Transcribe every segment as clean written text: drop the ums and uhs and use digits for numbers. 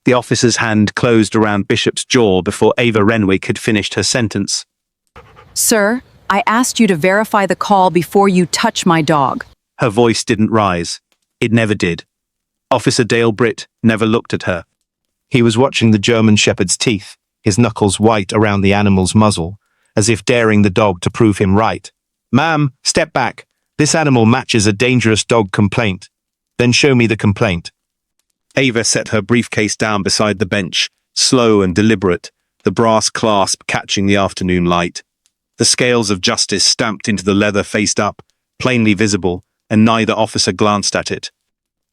The officer's hand closed around Bishop's jaw before Ava Renwick had finished her sentence. Sir, I asked you to verify the call before you touch my dog. Her voice didn't rise. It never did. Officer Dale Britt never looked at her. He was watching the German Shepherd's teeth, his knuckles white around the animal's muzzle, as if daring the dog to prove him right. "Ma'am, step back. This animal matches a dangerous dog complaint. Then show me the complaint." Ava set her briefcase down beside the bench, slow and deliberate, the brass clasp catching the afternoon light. The scales of justice stamped into the leather faced up, plainly visible, and neither officer glanced at it.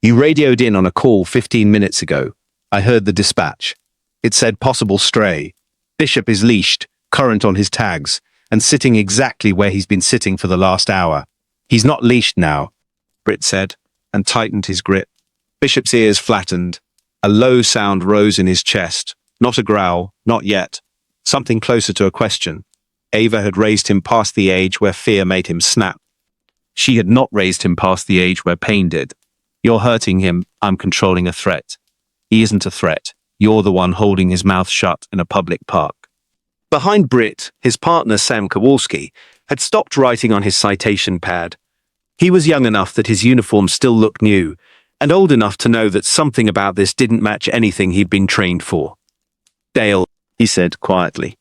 "You radioed in on a call 15 minutes ago. I heard the dispatch. It said possible stray. Bishop is leashed, current on his tags, and sitting exactly where he's been sitting for the last hour. He's not leashed now," Britt said, and tightened his grip. Bishop's ears flattened. A low sound rose in his chest. Not a growl, not yet. Something closer to a question. Ava had raised him past the age where fear made him snap. She had not raised him past the age where pain did. "You're hurting him. I'm controlling a threat." "He isn't a threat. You're the one holding his mouth shut in a public park." Behind Britt, his partner Sam Kowalski had stopped writing on his citation pad. He was young enough that his uniform still looked new, and old enough to know that something about this didn't match anything he'd been trained for. "Dale," he said quietly.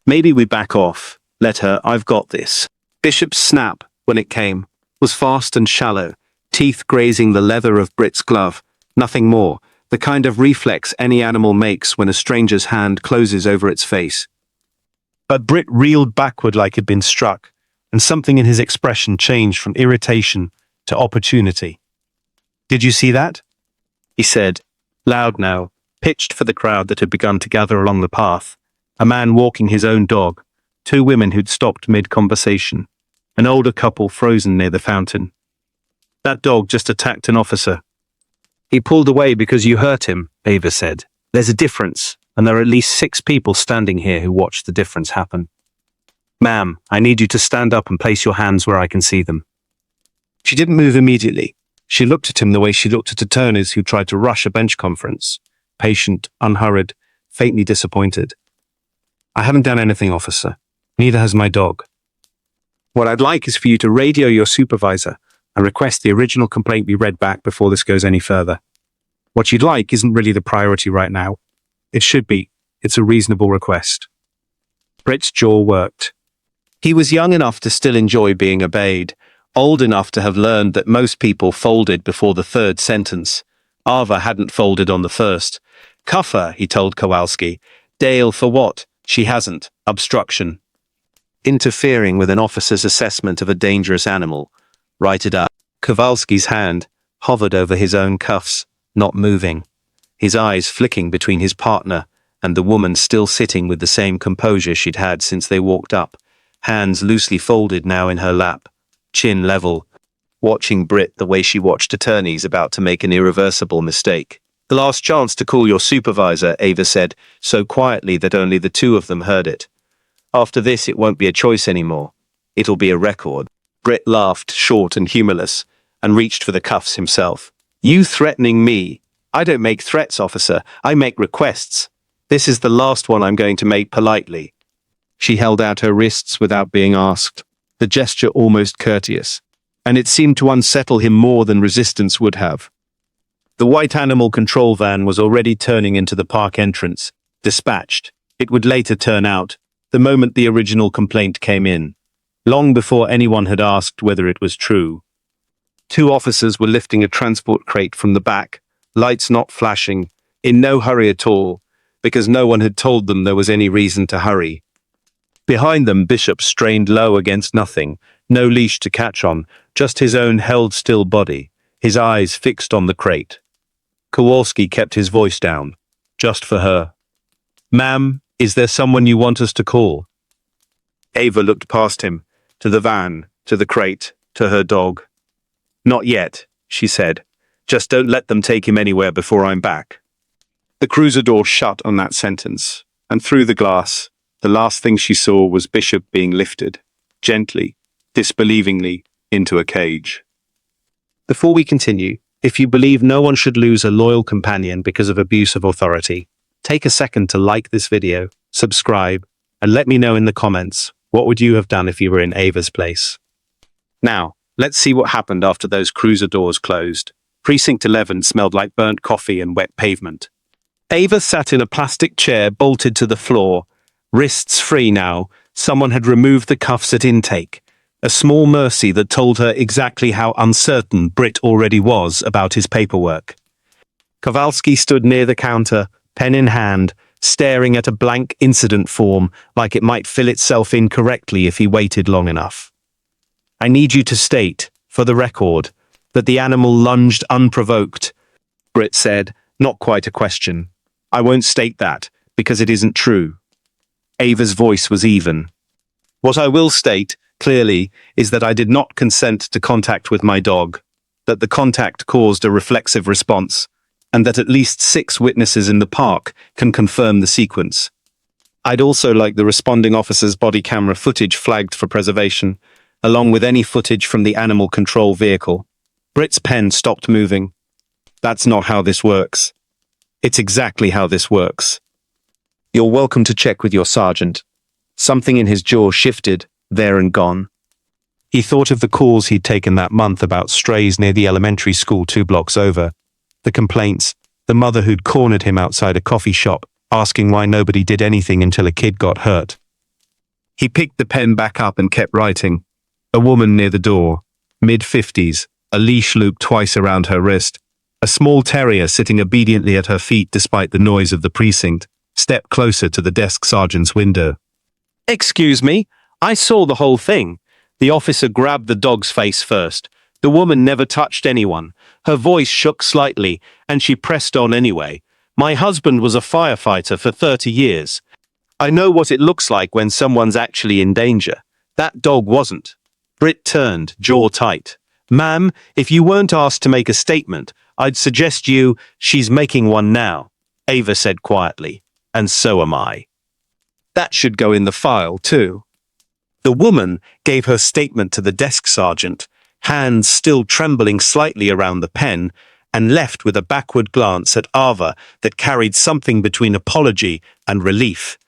"Maybe we back off. Let her, I've got this." Bishop's snap, when it came, was fast and shallow, teeth grazing the leather of Britt's glove, nothing more, the kind of reflex any animal makes when a stranger's hand closes over its face. But Britt reeled backward like he'd been struck, and something in his expression changed from irritation to opportunity. "Did you see that?" he said, loud now, pitched for the crowd that had begun to gather along the path. A man walking his own dog, two women who'd stopped mid-conversation, an older couple frozen near the fountain. "That dog just attacked an officer." "He pulled away because you hurt him," Ava said. "There's a difference, and there are at least 6 people standing here who watched the difference happen." "Ma'am, I need you to stand up and place your hands where I can see them." She didn't move immediately. She looked at him the way she looked at attorneys who tried to rush a bench conference, patient, unhurried, faintly disappointed. "I haven't done anything, officer. Neither has my dog. What I'd like is for you to radio your supervisor and request the original complaint be read back before this goes any further. What you'd like isn't really the priority right now. It should be. It's a reasonable request." Britt's jaw worked. He was young enough to still enjoy being obeyed, old enough to have learned that most people folded before the third sentence. Ava hadn't folded on the first. "Cuff her," he told Kowalski. "Dale, for what? She hasn't. Obstruction. Interfering with an officer's assessment of a dangerous animal. Write it up." Kowalski's hand hovered over his own cuffs, not moving, his eyes flicking between his partner and the woman still sitting with the same composure she'd had since they walked up, hands loosely folded now in her lap, chin level, watching Britt the way she watched attorneys about to make an irreversible mistake. "The last chance to call your supervisor," Ava said, so quietly that only the two of them heard it. "After this, it won't be a choice anymore. It'll be a record." Britt laughed, short and humorless, and reached for the cuffs himself. "You threatening me? I don't make threats, officer. I make requests. This is the last one I'm going to make politely." She held out her wrists without being asked, the gesture almost courteous, and it seemed to unsettle him more than resistance would have. The white animal control van was already turning into the park entrance, dispatched. It would later turn out, the moment the original complaint came in, long before anyone had asked whether it was true. 2 officers were lifting a transport crate from the back, lights not flashing, in no hurry at all, because no one had told them there was any reason to hurry. Behind them, Bishop strained low against nothing, no leash to catch on, just his own held still body, his eyes fixed on the crate. Kowalski kept his voice down, just for her. "Ma'am, is there someone you want us to call?" Ava looked past him, to the van, to the crate, to her dog. "Not yet," she said. "Just don't let them take him anywhere before I'm back." The cruiser door shut on that sentence, and through the glass, the last thing she saw was Bishop being lifted, gently, disbelievingly, into a cage. Before we continue, If you believe no one should lose a loyal companion because of abuse of authority, take a second to like this video, subscribe, and let me know in the comments, what would you have done if you were in Ava's place? Now, let's see what happened after those cruiser doors closed. Precinct 11 smelled like burnt coffee and wet pavement. Ava sat in a plastic chair bolted to the floor, wrists free now. Someone had removed the cuffs at intake. A small mercy that told her exactly how uncertain Britt already was about his paperwork. Kowalski stood near the counter, pen in hand, staring at a blank incident form like it might fill itself in correctly if he waited long enough. I need you to state, for the record, that the animal lunged unprovoked, Britt said, not quite a question. I won't state that, because it isn't true. Ava's voice was even. What I will state, clearly, is that I did not consent to contact with my dog, that the contact caused a reflexive response, and that at least 6 witnesses in the park can confirm the sequence. I'd also like the responding officer's body camera footage flagged for preservation, along with any footage from the animal control vehicle. Britt's pen stopped moving. That's not how this works. It's exactly how this works. You're welcome to check with your sergeant. Something in his jaw shifted, there and gone. He thought of the calls he'd taken that month about strays near the elementary school 2 blocks over. The complaints, the mother who'd cornered him outside a coffee shop, asking why nobody did anything until a kid got hurt. He picked the pen back up and kept writing. A woman near the door, mid-50s, a leash looped twice around her wrist. A small terrier sitting obediently at her feet despite the noise of the precinct, stepped closer to the desk sergeant's window. Excuse me, I saw the whole thing. The officer grabbed the dog's face first. The woman never touched anyone. Her voice shook slightly, and she pressed on anyway. My husband was a firefighter for 30 years. I know what it looks like when someone's actually in danger. That dog wasn't. Britt turned, jaw tight. Ma'am, if you weren't asked to make a statement, I'd suggest she's making one now, Ava said quietly. And so am I. That should go in the file, too. The woman gave her statement to the desk sergeant, hands still trembling slightly around the pen, and left with a backward glance at Ava that carried something between apology and relief.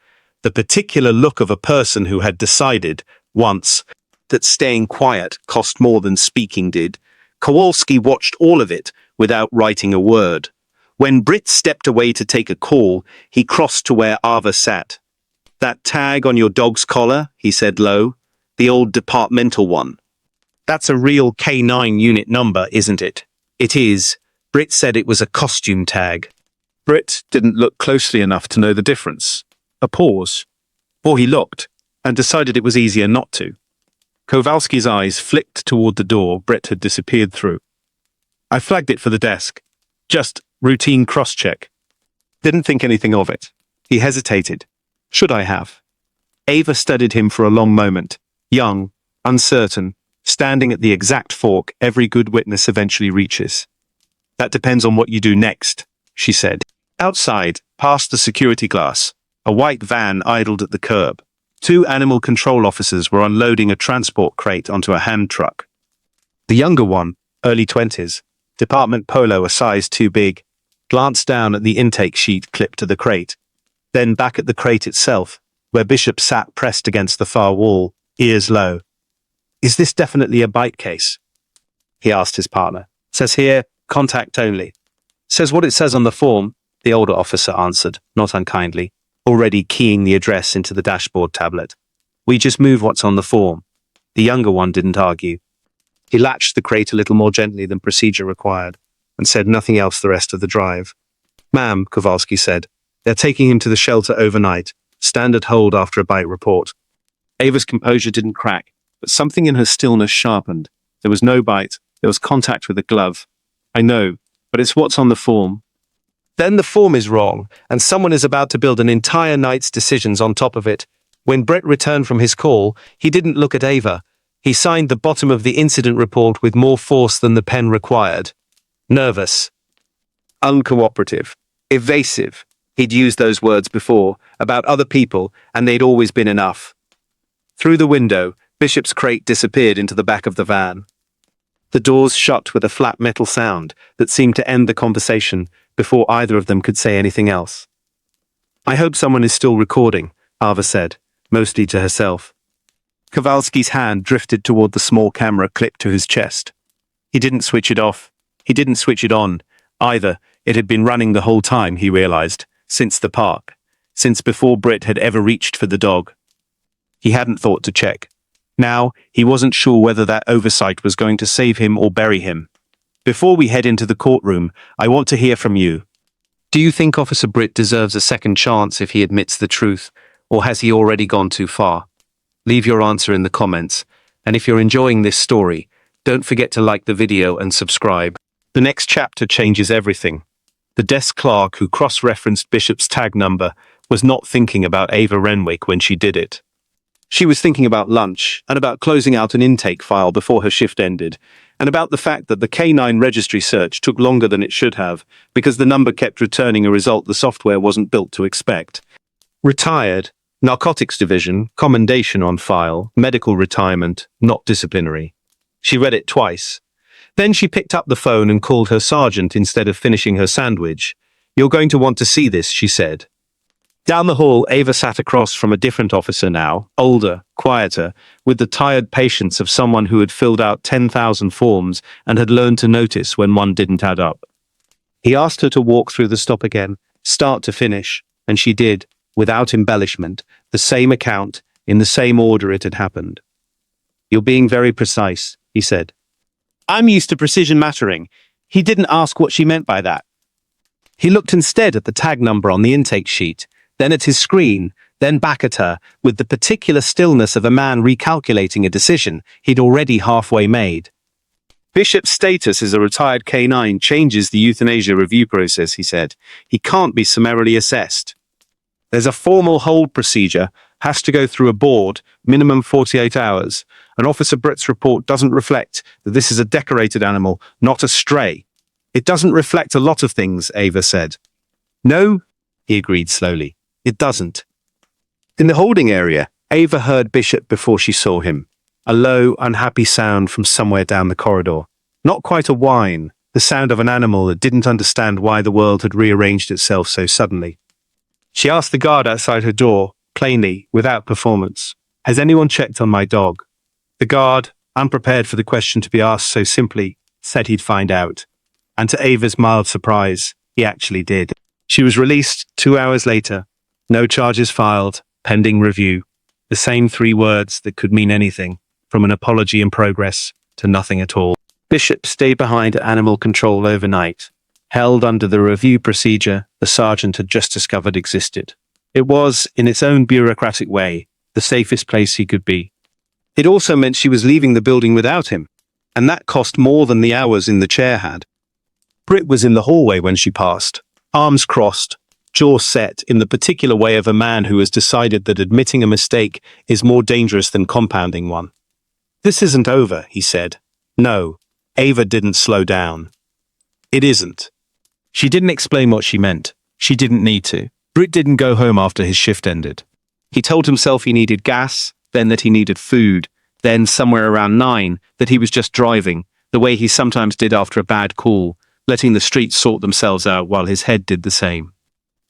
The particular look of a person who had decided, once, that staying quiet cost more than speaking did. Kowalski watched all of it without writing a word. When Britt stepped away to take a call, he crossed to where Ava sat. That tag on your dog's collar, he said low. The old departmental one. That's a real K9 unit number, isn't it? It is. Britt said it was a costume tag. Britt didn't look closely enough to know the difference. A pause. Or he looked, and decided it was easier not to. Kowalski's eyes flicked toward the door Britt had disappeared through. I flagged it for the desk. Just routine cross-check. Didn't think anything of it. He hesitated. Should I have? Ava studied him for a long moment, young, uncertain, standing at the exact fork every good witness eventually reaches. That depends on what you do next, she said. Outside, past the security glass, a white van idled at the curb. 2 animal control officers were unloading a transport crate onto a hand truck. The younger one, early 20s, department polo a size too big, glanced down at the intake sheet clipped to the crate, then back at the crate itself, where Bishop sat pressed against the far wall, ears low. Is this definitely a bite case? He asked his partner. Says here, contact only. Says what it says on the form, the older officer answered, not unkindly, already keying the address into the dashboard tablet. We just move what's on the form. The younger one didn't argue. He latched the crate a little more gently than procedure required, and said nothing else the rest of the drive. Ma'am, Kowalski said, they're taking him to the shelter overnight. Standard hold after a bite report. Ava's composure didn't crack, but something in her stillness sharpened. There was no bite. There was contact with a glove. I know, but it's what's on the form. Then the form is wrong, and someone is about to build an entire night's decisions on top of it. When Britt returned from his call, he didn't look at Ava. He signed the bottom of the incident report with more force than the pen required. Nervous. Uncooperative. Evasive. He'd used those words before, about other people, and they'd always been enough. Through the window, Bishop's crate disappeared into the back of the van. The doors shut with a flat metal sound that seemed to end the conversation before either of them could say anything else. "I hope someone is still recording," Ava said, mostly to herself. Kowalski's hand drifted toward the small camera clipped to his chest. He didn't switch it off. He didn't switch it on, either. It had been running the whole time, he realized, since the park, since before Britt had ever reached for the dog. He hadn't thought to check. Now, he wasn't sure whether that oversight was going to save him or bury him. "Before we head into the courtroom, I want to hear from you. Do you think Officer Britt deserves a second chance if he admits the truth, or has he already gone too far? Leave your answer in the comments, and if you're enjoying this story, don't forget to like the video and subscribe." The next chapter changes everything. The desk clerk who cross-referenced Bishop's tag number was not thinking about Ava Renwick when she did it. She was thinking about lunch, and about closing out an intake file before her shift ended, and about the fact that the K9 registry search took longer than it should have, because the number kept returning a result the software wasn't built to expect. Retired, Narcotics Division, commendation on file, medical retirement, not disciplinary. She read it twice. Then she picked up the phone and called her sergeant instead of finishing her sandwich. "You're going to want to see this," she said. Down the hall, Ava sat across from a different officer now, older, quieter, with the tired patience of someone who had filled out 10,000 forms and had learned to notice when one didn't add up. He asked her to walk through the stop again, start to finish, and she did, without embellishment, the same account, in the same order it had happened. "You're being very precise," he said. "I'm used to precision mattering." He didn't ask what she meant by that. He looked instead at the tag number on the intake sheet, then at his screen, then back at her, with the particular stillness of a man recalculating a decision he'd already halfway made. "Bishop's status as a retired K9 changes the euthanasia review process," he said. "He can't be summarily assessed. There's a formal hold procedure, has to go through a board, minimum 48 hours. And Officer Britt's report doesn't reflect that this is a decorated animal, not a stray." "It doesn't reflect a lot of things," Ava said. "No," he agreed slowly. "It doesn't." In the holding area, Ava heard Bishop before she saw him. A low, unhappy sound from somewhere down the corridor. Not quite a whine, the sound of an animal that didn't understand why the world had rearranged itself so suddenly. She asked the guard outside her door, plainly, without performance, "Has anyone checked on my dog?" The guard, unprepared for the question to be asked so simply, said he'd find out. And to Ava's mild surprise, he actually did. She was released 2 hours later. No charges filed, pending review. The same 3 words that could mean anything, from an apology in progress to nothing at all. Bishop stayed behind at animal control overnight, held under the review procedure the sergeant had just discovered existed. It was, in its own bureaucratic way, the safest place he could be. It also meant she was leaving the building without him, and that cost more than the hours in the chair had. Britt was in the hallway when she passed, arms crossed, jaw set in the particular way of a man who has decided that admitting a mistake is more dangerous than compounding one. "This isn't over," he said. No, Ava didn't slow down. "It isn't." She didn't explain what she meant. She didn't need to. Britt didn't go home after his shift ended. He told himself he needed gas, then that he needed food, then somewhere around 9 that he was just driving, the way he sometimes did after a bad call, letting the streets sort themselves out while his head did the same.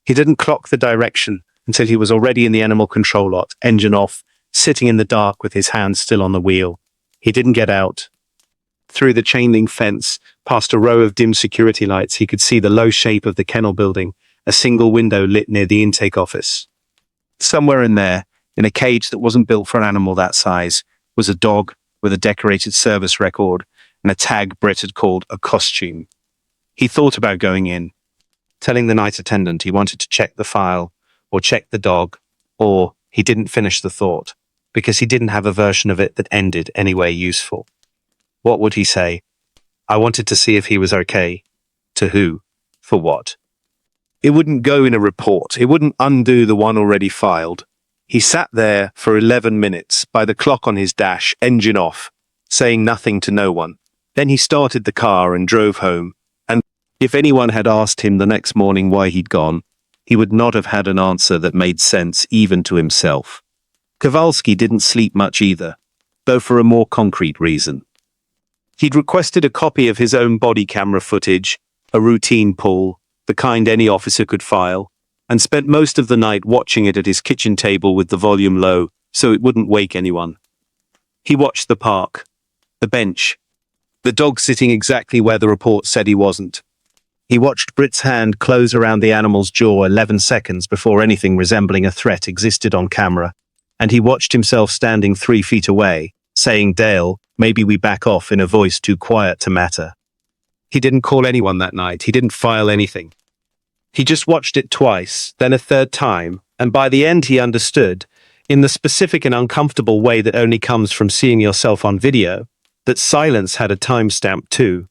He didn't clock the direction until he was already in the animal control lot, engine off, sitting in the dark with his hands still on the wheel. He didn't get out. Through the chain-link fence, past a row of dim security lights, he could see the low shape of the kennel building, a single window lit near the intake office. Somewhere in there, in a cage that wasn't built for an animal that size, was a dog with a decorated service record and a tag Britt had called a costume. He thought about going in, telling the night attendant he wanted to check the file, or check the dog, or he didn't finish the thought, because he didn't have a version of it that ended any way useful. What would he say? I wanted to see if he was okay. To who? For what? It wouldn't go in a report. It wouldn't undo the one already filed. He sat there for 11 minutes, by the clock on his dash, engine off, saying nothing to no one. Then he started the car and drove home. And if anyone had asked him the next morning why he'd gone, he would not have had an answer that made sense even to himself. Kowalski didn't sleep much either, though for a more concrete reason. He'd requested a copy of his own body camera footage, a routine pull, the kind any officer could file, and spent most of the night watching it at his kitchen table with the volume low so it wouldn't wake anyone. He watched the park, the bench, the dog sitting exactly where the report said he wasn't. He watched Britt's hand close around the animal's jaw 11 seconds before anything resembling a threat existed on camera, and he watched himself standing 3 feet away, saying, "Dale, maybe we back off," in a voice too quiet to matter. He didn't call anyone that night. He didn't file anything. He just watched it twice, then a third time, and by the end he understood, in the specific and uncomfortable way that only comes from seeing yourself on video, that silence had a timestamp too.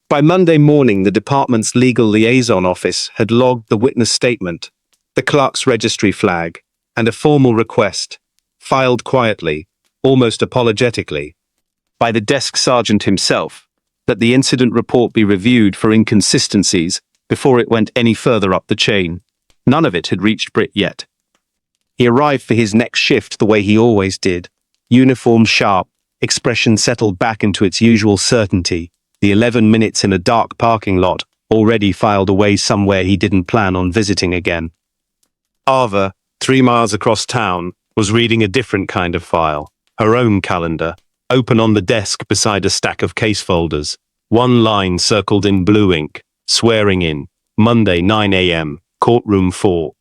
By Monday morning, the department's legal liaison office had logged the witness statement, the clerk's registry flag, and a formal request, filed quietly, almost apologetically, by the desk sergeant himself, that the incident report be reviewed for inconsistencies before it went any further up the chain. None of it had reached Britt yet. He arrived for his next shift the way he always did, uniform sharp, expression settled back into its usual certainty, the 11 minutes in a dark parking lot already filed away somewhere he didn't plan on visiting again. Ava, 3 miles across town, was reading a different kind of file, her own calendar, open on the desk beside a stack of case folders, one line circled in blue ink, swearing in, Monday 9 a.m., courtroom 4.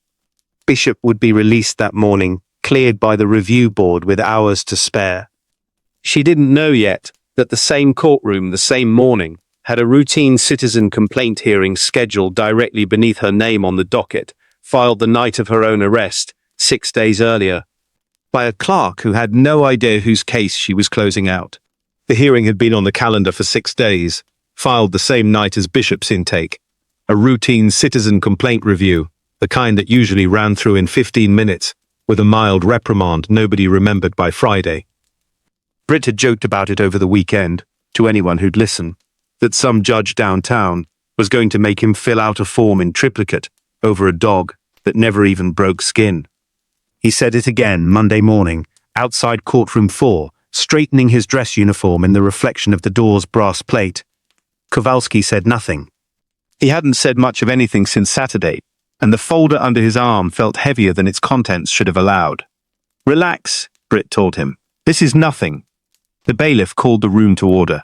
Bishop would be released that morning, cleared by the review board with hours to spare. She didn't know yet that the same courtroom the same morning had a routine citizen complaint hearing scheduled directly beneath her name on the docket, filed the night of her own arrest, 6 days earlier, by a clerk who had no idea whose case she was closing out. The hearing had been on the calendar for 6 days, filed the same night as Bishop's intake, a routine citizen complaint review, the kind that usually ran through in 15 minutes, with a mild reprimand nobody remembered by Friday. Britt had joked about it over the weekend, to anyone who'd listen, that some judge downtown was going to make him fill out a form in triplicate over a dog that never even broke skin. He said it again Monday morning, outside courtroom 4, straightening his dress uniform in the reflection of the door's brass plate. Kowalski said nothing. He hadn't said much of anything since Saturday, and the folder under his arm felt heavier than its contents should have allowed. "Relax," Britt told him. "This is nothing." The bailiff called the room to order.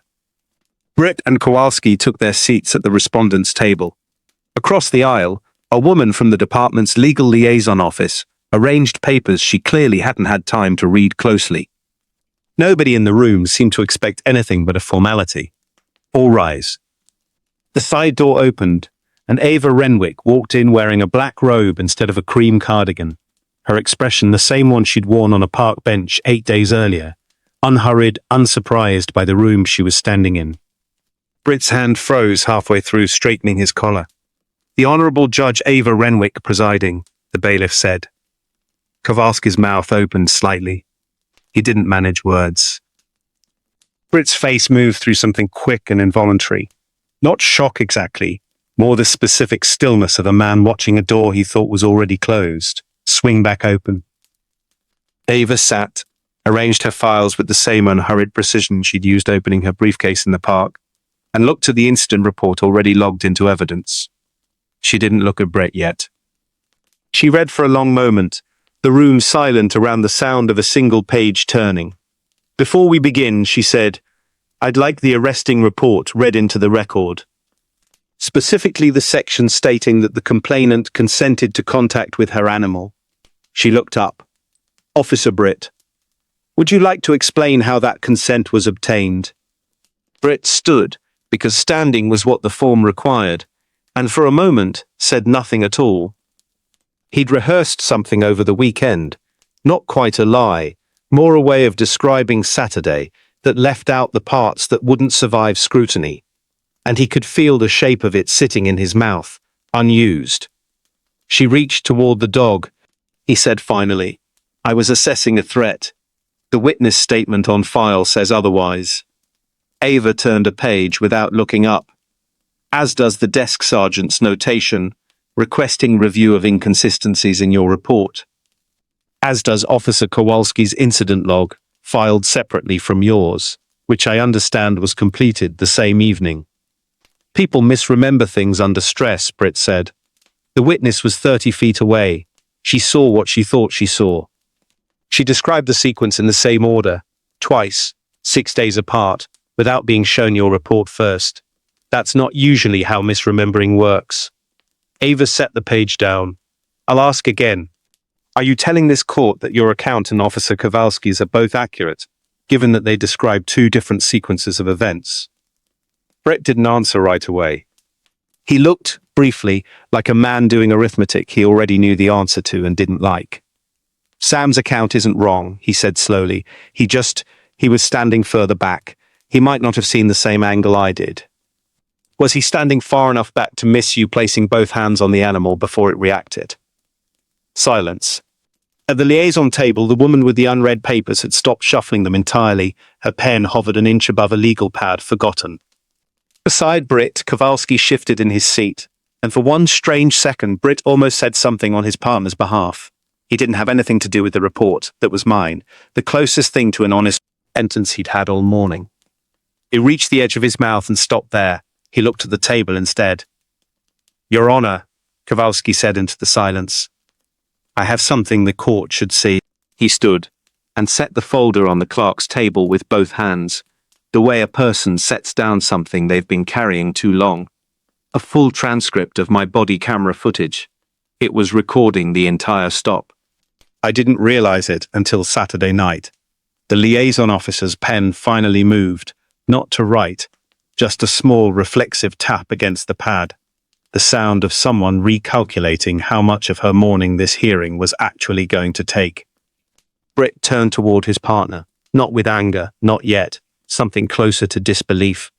Britt and Kowalski took their seats at the respondent's table. Across the aisle, a woman from the department's legal liaison office arranged papers she clearly hadn't had time to read closely. Nobody in the room seemed to expect anything but a formality. All rise. The side door opened, and Ava Renwick walked in wearing a black robe instead of a cream cardigan, her expression the same one she'd worn on a park bench 8 days earlier, unhurried, unsurprised by the room she was standing in. Britt's hand froze halfway through straightening his collar. "The Honourable Judge Ava Renwick presiding," the bailiff said. Kowalski's mouth opened slightly. He didn't manage words. Britt's face moved through something quick and involuntary. Not shock exactly, more the specific stillness of a man watching a door he thought was already closed swing back open. Ava sat, arranged her files with the same unhurried precision she'd used opening her briefcase in the park, and looked at the incident report already logged into evidence. She didn't look at Britt yet. She read for a long moment, the room silent around the sound of a single page turning. "Before we begin," she said, "I'd like the arresting report read into the record. Specifically the section stating that the complainant consented to contact with her animal." She looked up. "Officer Britt, would you like to explain how that consent was obtained?" Britt stood, because standing was what the form required, and for a moment said nothing at all. He'd rehearsed something over the weekend, not quite a lie, more a way of describing Saturday that left out the parts that wouldn't survive scrutiny, and he could feel the shape of it sitting in his mouth, unused. She reached toward the dog. He said finally, "I was assessing a threat. The witness statement on file says otherwise." Ava turned a page without looking up, as does the desk sergeant's notation, requesting review of inconsistencies in your report. As does Officer Kowalski's incident log, filed separately from yours. which I understand was completed the same evening. People misremember things under stress, Britt said. The witness was 30 feet away. She saw what she thought she saw. She described the sequence in the same order, twice, 6 days apart, without being shown your report first. That's not usually how misremembering works. Ava set the page down. I'll ask again. Are you telling this court that your account and Officer Kowalski's are both accurate, given that they describe two different sequences of events? Britt didn't answer right away. He looked, briefly, like a man doing arithmetic he already knew the answer to and didn't like. Sam's account isn't wrong, he said slowly. He was standing further back. He might not have seen the same angle I did. Was he standing far enough back to miss you placing both hands on the animal before it reacted? Silence. At the liaison table, the woman with the unread papers had stopped shuffling them entirely. Her pen hovered an inch above a legal pad, forgotten. Beside Britt, Kowalski shifted in his seat, and for one strange second, Britt almost said something on his partner's behalf. He didn't have anything to do with the report. That was mine, the closest thing to an honest sentence he'd had all morning. It reached the edge of his mouth and stopped there. He looked at the table instead. Your Honor, Kowalski said into the silence. I have something the court should see. He stood and set the folder on the clerk's table with both hands, the way a person sets down something they've been carrying too long. A full transcript of my body camera footage. It was recording the entire stop. I didn't realize it until Saturday night. The liaison officer's pen finally moved, not to write, just a small reflexive tap against the pad. The sound of someone recalculating how much of her morning this hearing was actually going to take. Britt turned toward his partner, not with anger, not yet, something closer to disbelief.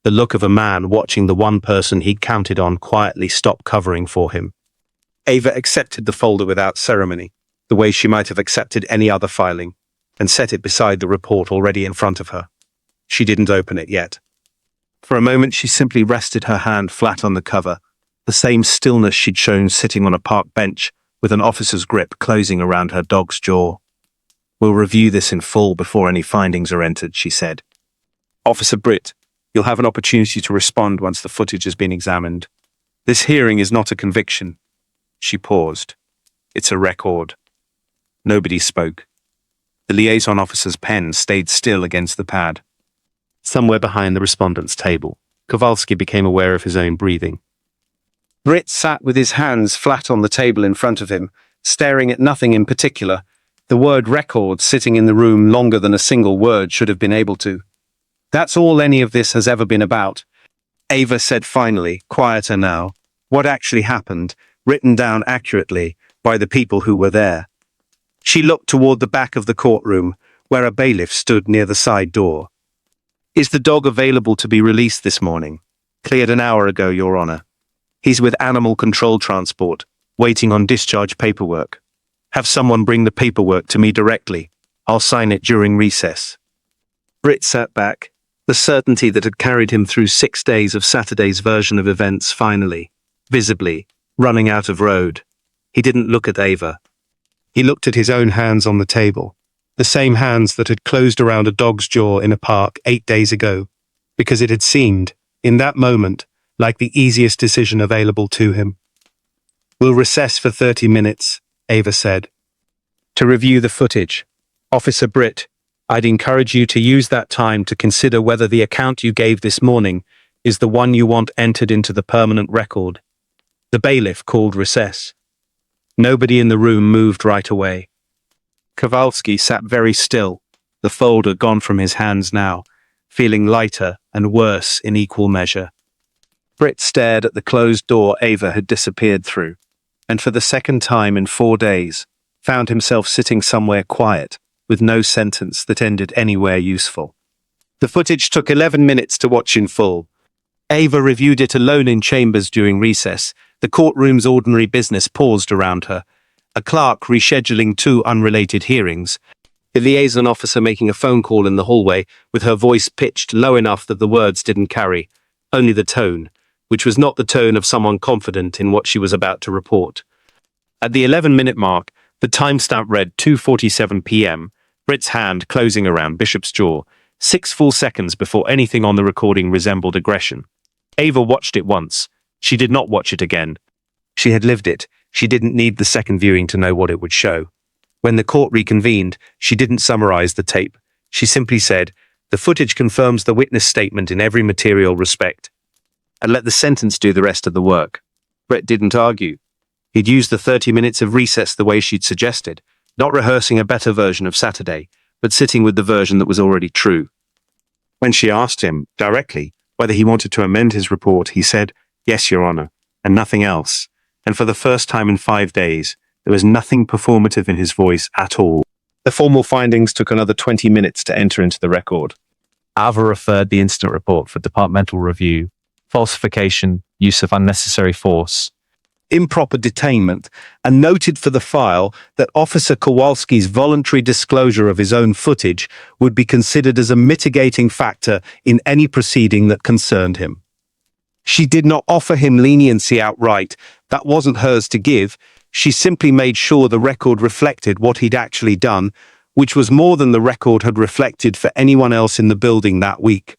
The look of a man watching the one person he'd counted on quietly stop covering for him. Ava accepted the folder without ceremony, the way she might have accepted any other filing, and set it beside the report already in front of her. She didn't open it yet. For a moment she simply rested her hand flat on the cover, the same stillness she'd shown sitting on a park bench with an officer's grip closing around her dog's jaw. We'll review this in full before any findings are entered, she said. Officer Britt, you'll have an opportunity to respond once the footage has been examined. This hearing is not a conviction. She paused. It's a record. Nobody spoke. The liaison officer's pen stayed still against the pad. Somewhere behind the respondent's table, Kowalski became aware of his own breathing. Britt sat with his hands flat on the table in front of him, staring at nothing in particular, the word record sitting in the room longer than a single word should have been able to. That's all any of this has ever been about. Ava said finally, quieter now. What actually happened, written down accurately by the people who were there. She looked toward the back of the courtroom, where a bailiff stood near the side door. Is the dog available to be released this morning? Cleared an hour ago, Your Honor. He's with Animal Control Transport, waiting on discharge paperwork. Have someone bring the paperwork to me directly. I'll sign it during recess. Britt sat back, the certainty that had carried him through 6 days of Saturday's version of events finally, visibly, running out of road. He didn't look at Ava. He looked at his own hands on the table, the same hands that had closed around a dog's jaw in a park 8 days ago, because it had seemed, in that moment, like the easiest decision available to him. We'll recess for 30 minutes, Ava said. To review the footage. Officer Britt, I'd encourage you to use that time to consider whether the account you gave this morning is the one you want entered into the permanent record. The bailiff called recess. Nobody in the room moved right away. Kowalski sat very still, the folder gone from his hands now, feeling lighter and worse in equal measure. Britt stared at the closed door Ava had disappeared through, and for the second time in 4 days, found himself sitting somewhere quiet, with no sentence that ended anywhere useful. The footage took 11 minutes to watch in full. Ava reviewed it alone in chambers during recess. The courtroom's ordinary business paused around her. A clerk rescheduling 2 unrelated hearings. The liaison officer making a phone call in the hallway, with her voice pitched low enough that the words didn't carry, only the tone, which was not the tone of someone confident in what she was about to report. At the 11-minute mark, the timestamp read 2:47 p.m., Britt's hand closing around Bishop's jaw. 6 full seconds before anything on the recording resembled aggression. Ava watched it once. She did not watch it again. She had lived it. She didn't need the second viewing to know what it would show. When the court reconvened, she didn't summarize the tape. She simply said, "The footage confirms the witness statement in every material respect," and let the sentence do the rest of the work. Brett didn't argue. He'd used the 30 minutes of recess the way she'd suggested, not rehearsing a better version of Saturday, but sitting with the version that was already true. When she asked him, directly, whether he wanted to amend his report, he said, "Yes, Your Honor," and nothing else. And for the first time in 5 days, there was nothing performative in his voice at all. The formal findings took another 20 minutes to enter into the record. Ava referred the incident report for departmental review, falsification, use of unnecessary force, improper detainment, and noted for the file that Officer Kowalski's voluntary disclosure of his own footage would be considered as a mitigating factor in any proceeding that concerned him. She did not offer him leniency outright. That wasn't hers to give. She simply made sure the record reflected what he'd actually done, which was more than the record had reflected for anyone else in the building that week.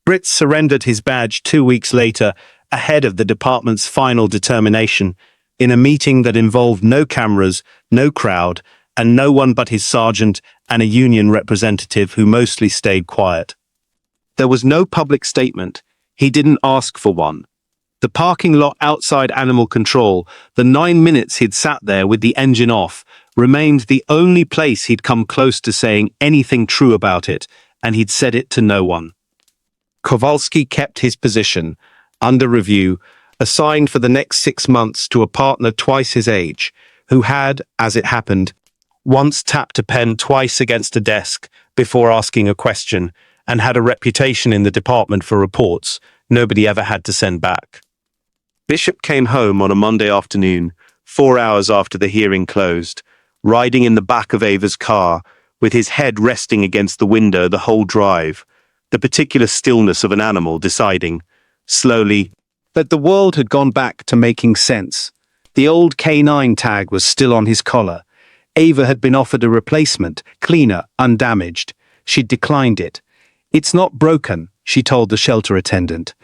Britt surrendered his badge 2 weeks later, ahead of the department's final determination, in a meeting that involved no cameras, no crowd, and no one but his sergeant and a union representative who mostly stayed quiet. There was no public statement. He didn't ask for one. The parking lot outside animal control, the 9 minutes he'd sat there with the engine off, remained the only place he'd come close to saying anything true about it, and he'd said it to no one. Kowalski kept his position, under review, assigned for the next 6 months to a partner twice his age, who had, as it happened, once tapped a pen twice against a desk before asking a question, and had a reputation in the department for reports nobody ever had to send back. Bishop came home on a Monday afternoon, 4 hours after the hearing closed, riding in the back of Ava's car, with his head resting against the window the whole drive, the particular stillness of an animal deciding, slowly, that the world had gone back to making sense. The old K9 tag was still on his collar. Ava had been offered a replacement, cleaner, undamaged. She'd declined it. "It's not broken," she told the shelter attendant.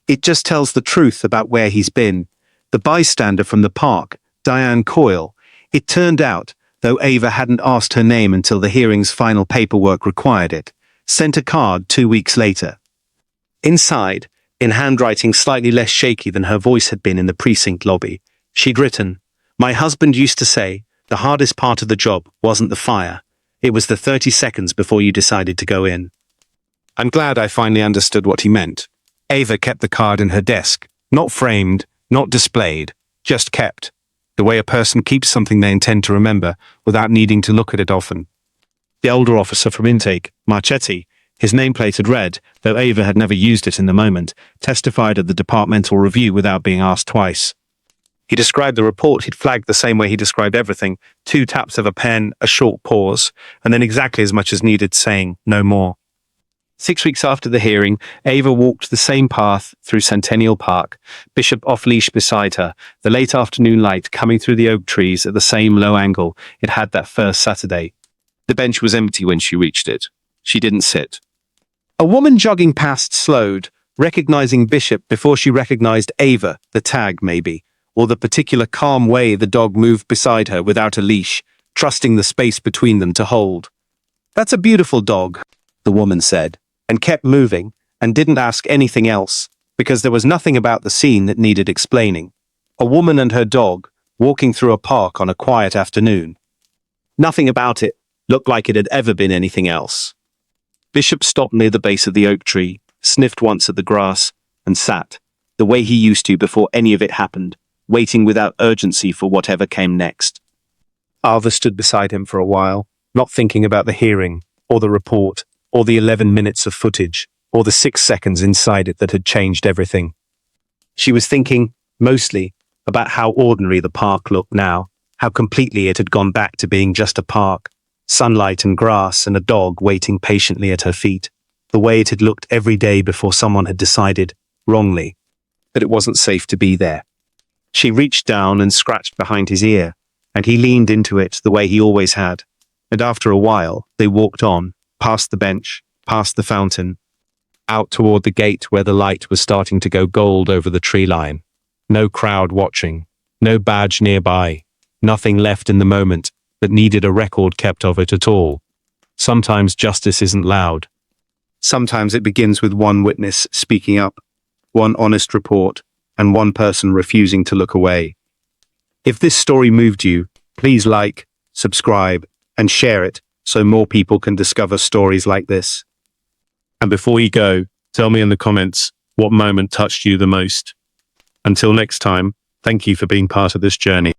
"It just tells the truth about where he's been." The bystander from the park, Diane Coyle. It turned out, though Ava hadn't asked her name until the hearing's final paperwork required it, sent a card 2 weeks later. Inside, in handwriting slightly less shaky than her voice had been in the precinct lobby, she'd written, "My husband used to say, the hardest part of the job wasn't the fire. It was the 30 seconds before you decided to go in." I'm glad I finally understood what he meant. Ava kept the card in her desk, not framed, not displayed, just kept, the way a person keeps something they intend to remember without needing to look at it often. The older officer from intake, Marchetti, his nameplate had read, though Ava had never used it in the moment, testified at the departmental review without being asked twice. He described the report he'd flagged the same way he described everything, 2 taps of a pen, a short pause, and then exactly as much as needed saying, "No more." 6 weeks after the hearing, Ava walked the same path through Centennial Park, Bishop off-leash beside her, the late afternoon light coming through the oak trees at the same low angle it had that first Saturday. The bench was empty when she reached it. She didn't sit. A woman jogging past slowed, recognizing Bishop before she recognized Ava, the tag maybe, or the particular calm way the dog moved beside her without a leash, trusting the space between them to hold. "That's a beautiful dog," the woman said, and kept moving, and didn't ask anything else, because there was nothing about the scene that needed explaining. A woman and her dog, walking through a park on a quiet afternoon. Nothing about it looked like it had ever been anything else. Bishop stopped near the base of the oak tree, sniffed once at the grass, and sat, the way he used to before any of it happened, waiting without urgency for whatever came next. Ava stood beside him for a while, not thinking about the hearing, or the report, or the 11 minutes of footage, or the 6 seconds inside it that had changed everything. She was thinking, mostly, about how ordinary the park looked now, how completely it had gone back to being just a park, sunlight and grass and a dog waiting patiently at her feet, the way it had looked every day before someone had decided, wrongly, that it wasn't safe to be there. She reached down and scratched behind his ear, and he leaned into it the way he always had, and after a while, they walked on, past the bench, past the fountain, out toward the gate where the light was starting to go gold over the tree line. No crowd watching, no badge nearby, nothing left in the moment that needed a record kept of it at all. Sometimes justice isn't loud. Sometimes it begins with one witness speaking up, one honest report, and one person refusing to look away. If this story moved you, please like, subscribe, and share it so more people can discover stories like this. And before you go, tell me in the comments what moment touched you the most. Until next time, thank you for being part of this journey.